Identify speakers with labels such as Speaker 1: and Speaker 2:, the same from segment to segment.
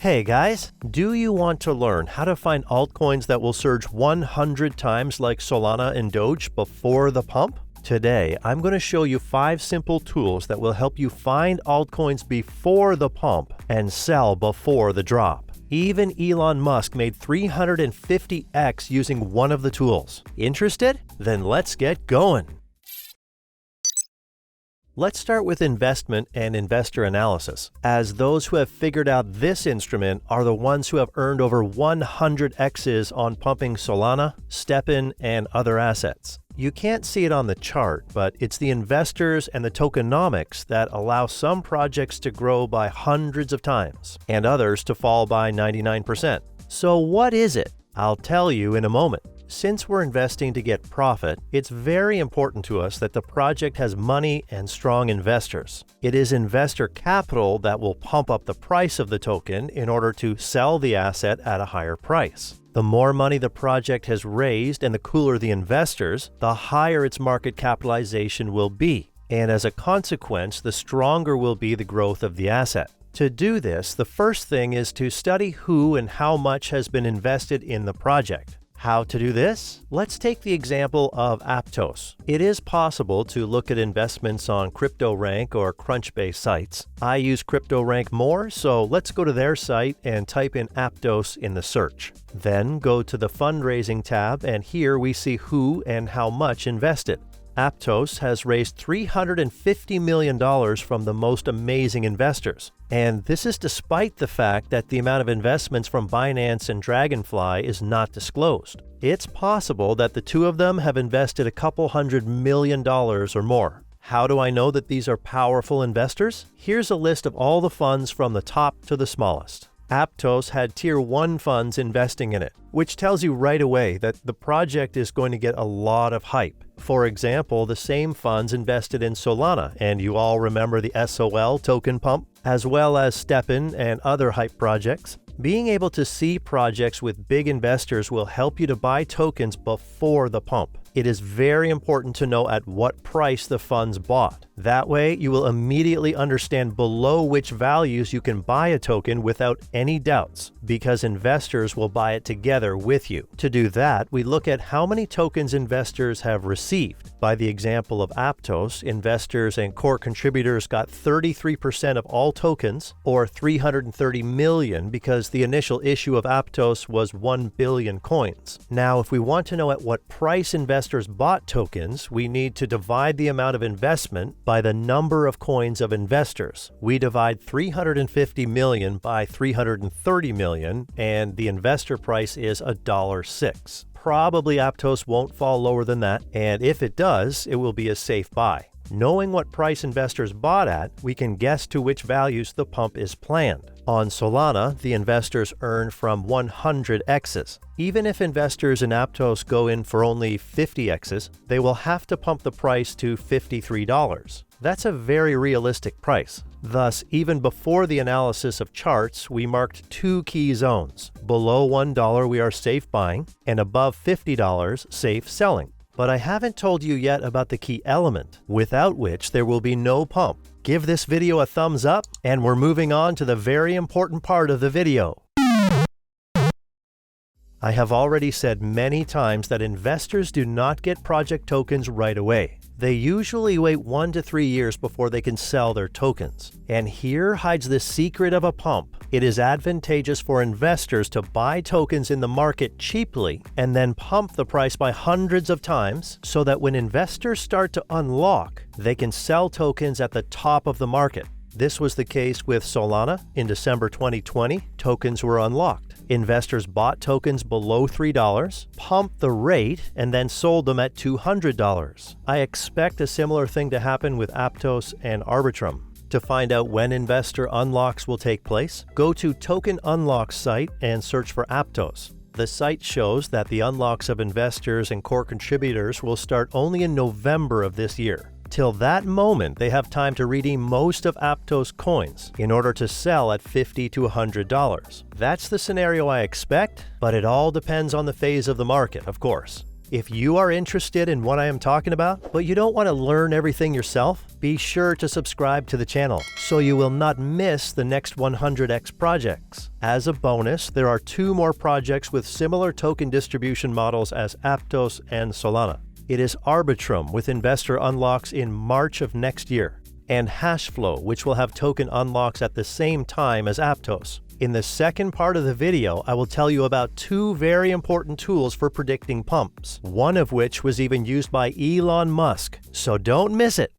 Speaker 1: Hey guys, do you want to learn how to find altcoins that will surge 100 times like Solana and Doge before the pump? Today, I'm going to show you 5 simple tools that will help you find altcoins before the pump and sell before the drop. Even Elon Musk made 350x using one of the tools. Interested? Then let's get going. Let's start with investment and investor analysis, as those who have figured out this instrument are the ones who have earned over 100x's on pumping Solana, STEPN, and other assets. You can't see it on the chart, but it's the investors and the tokenomics that allow some projects to grow by hundreds of times and others to fall by 99%. So what is it? I'll tell you in a moment. Since we're investing to get profit, it's very important to us that the project has money and strong investors. It is investor capital that will pump up the price of the token in order to sell the asset at a higher price. The more money the project has raised and the cooler the investors, the higher its market capitalization will be. And as a consequence, the stronger will be the growth of the asset. To do this, the first thing is to study who and how much has been invested in the project. How to do this? Let's take the example of Aptos. It is possible to look at investments on CryptoRank or Crunchbase sites. I use CryptoRank more, so let's go to their site and type in Aptos in the search. Then go to the fundraising tab, and here we see who and how much invested. Aptos has raised $350 million from the most amazing investors. And this is despite the fact that the amount of investments from Binance and Dragonfly is not disclosed. It's possible that the two of them have invested a couple $100 million or more. How do I know that these are powerful investors? Here's a list of all the funds from the top to the smallest. Aptos had Tier 1 funds investing in it, which tells you right away that the project is going to get a lot of hype. For example, the same funds invested in Solana, and you all remember the SOL token pump, as well as STEPN and other hype projects. Being able to see projects with big investors will help you to buy tokens before the pump. It is very important to know at what price the funds bought. That way, you will immediately understand below which values you can buy a token without any doubts, because investors will buy it together with you. To do that, we look at how many tokens investors have received. By the example of Aptos, investors and core contributors got 33% of all tokens, or 330 million, because the initial issue of Aptos was 1 billion coins. Now, if we want to know at what price investors bought tokens, we need to divide the amount of investment by the number of coins of investors. We divide 350 million by 330 million, and the investor price is $1.06. Probably Aptos won't fall lower than that, and if it does, it will be a safe buy. Knowing what price investors bought at, we can guess to which values the pump is planned. On Solana, the investors earned from 100x's. Even if investors in Aptos go in for only 50x's, they will have to pump the price to $53. That's a very realistic price. Thus, even before the analysis of charts, we marked 2 key zones. Below $1 we are safe buying, and above $50 safe selling. But I haven't told you yet about the key element, without which there will be no pump. Give this video a thumbs up, and we're moving on to the very important part of the video. I have already said many times that investors do not get project tokens right away. They usually wait 1 to 3 years before they can sell their tokens. And here hides the secret of a pump. It is advantageous for investors to buy tokens in the market cheaply and then pump the price by hundreds of times so that when investors start to unlock, they can sell tokens at the top of the market. This was the case with Solana. In December 2020, tokens were unlocked. Investors bought tokens below $3, pumped the rate, and then sold them at $200. I expect a similar thing to happen with Aptos and Arbitrum. To find out when investor unlocks will take place, go to Token Unlocks site and search for Aptos. The site shows that the unlocks of investors and core contributors will start only in November of this year. Till that moment, they have time to redeem most of Aptos coins in order to sell at $50 to $100. That's the scenario I expect, but it all depends on the phase of the market, of course. If you are interested in what I am talking about, but you don't want to learn everything yourself, be sure to subscribe to the channel so you will not miss the next 100x projects. As a bonus, there are 2 more projects with similar token distribution models as Aptos and Solana. It is Arbitrum with investor unlocks in March of next year, and Hashflow, which will have token unlocks at the same time as Aptos. In the second part of the video, I will tell you about 2 very important tools for predicting pumps, one of which was even used by Elon Musk, so don't miss it.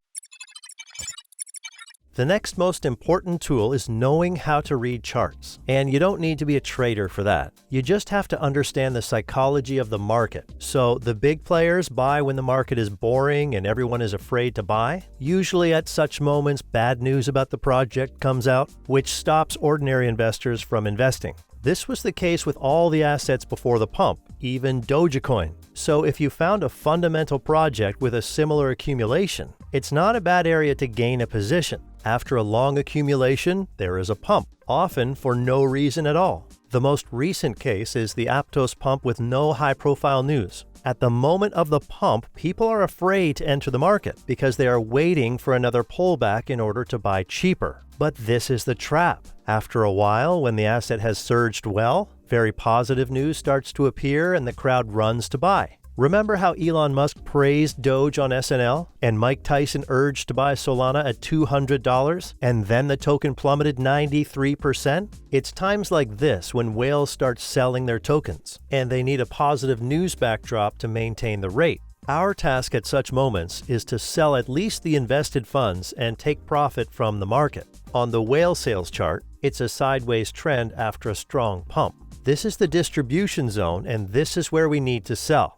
Speaker 1: The next most important tool is knowing how to read charts, and you don't need to be a trader for that. You just have to understand the psychology of the market. So the big players buy when the market is boring and everyone is afraid to buy. Usually at such moments, bad news about the project comes out, which stops ordinary investors from investing. This was the case with all the assets before the pump, even Dogecoin. So if you found a fundamental project with a similar accumulation, it's not a bad area to gain a position. After a long accumulation, there is a pump, often for no reason at all. The most recent case is the Aptos pump with no high-profile news. At the moment of the pump, people are afraid to enter the market because they are waiting for another pullback in order to buy cheaper. But this is the trap. After a while, when the asset has surged well, very positive news starts to appear and the crowd runs to buy. Remember how Elon Musk praised Doge on SNL and Mike Tyson urged to buy Solana at $200 and then the token plummeted 93%? It's times like this when whales start selling their tokens and they need a positive news backdrop to maintain the rate. Our task at such moments is to sell at least the invested funds and take profit from the market. On the whale sales chart, it's a sideways trend after a strong pump. This is the distribution zone and this is where we need to sell.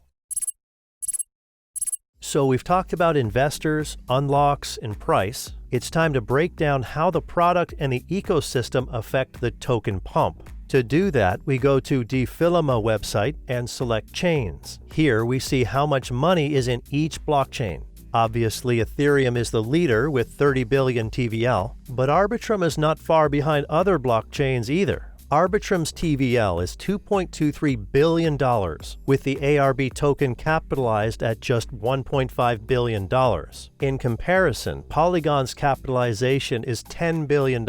Speaker 1: So we've talked about investors, unlocks, and price. It's time to break down how the product and the ecosystem affect the token pump. To do that, we go to Defilama website and select chains. Here we see how much money is in each blockchain. Obviously, Ethereum is the leader with 30 billion TVL, but Arbitrum is not far behind other blockchains either. Arbitrum's TVL is $2.23 billion, with the ARB token capitalized at just $1.5 billion. In comparison, Polygon's capitalization is $10 billion,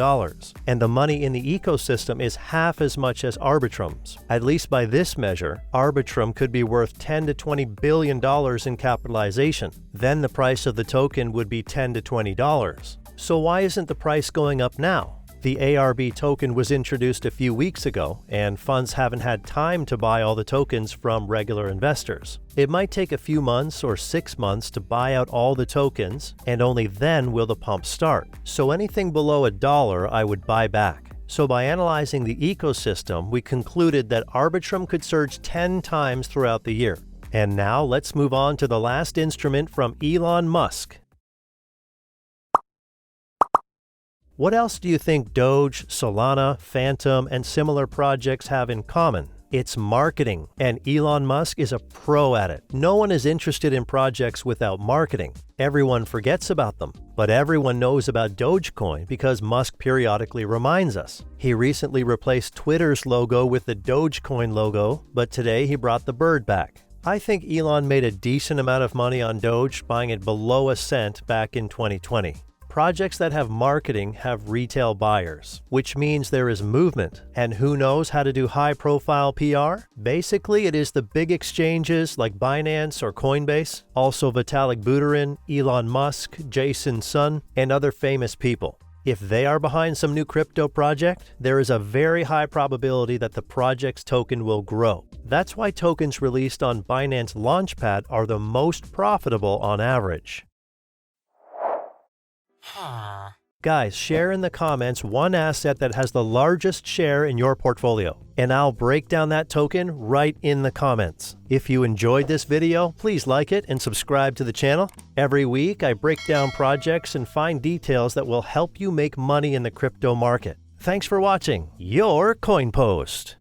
Speaker 1: and the money in the ecosystem is half as much as Arbitrum's. At least by this measure, Arbitrum could be worth $10 to $20 billion in capitalization. Then the price of the token would be $10 to $20. So why isn't the price going up now? The ARB token was introduced a few weeks ago, and funds haven't had time to buy all the tokens from regular investors. It might take a few months or 6 months to buy out all the tokens, and only then will the pump start. So anything below $1 I would buy back. So by analyzing the ecosystem, we concluded that Arbitrum could surge 10 times throughout the year. And now let's move on to the last instrument from Elon Musk. What else do you think Doge, Solana, Phantom, and similar projects have in common? It's marketing, and Elon Musk is a pro at it. No one is interested in projects without marketing. Everyone forgets about them, but everyone knows about Dogecoin because Musk periodically reminds us. He recently replaced Twitter's logo with the Dogecoin logo, but today he brought the bird back. I think Elon made a decent amount of money on Doge buying it below a cent back in 2020. Projects that have marketing have retail buyers, which means there is movement. And who knows how to do high-profile PR? Basically, it is the big exchanges like Binance or Coinbase, also Vitalik Buterin, Elon Musk, Jason Sun, and other famous people. If they are behind some new crypto project, there is a very high probability that the project's token will grow. That's why tokens released on Binance Launchpad are the most profitable on average. Guys, share in the comments one asset that has the largest share in your portfolio, and I'll break down that token right in the comments. If you enjoyed this video, please like it and subscribe to the channel. Every week, I break down projects and find details that will help you make money in the crypto market. Thanks for watching your Coin Post.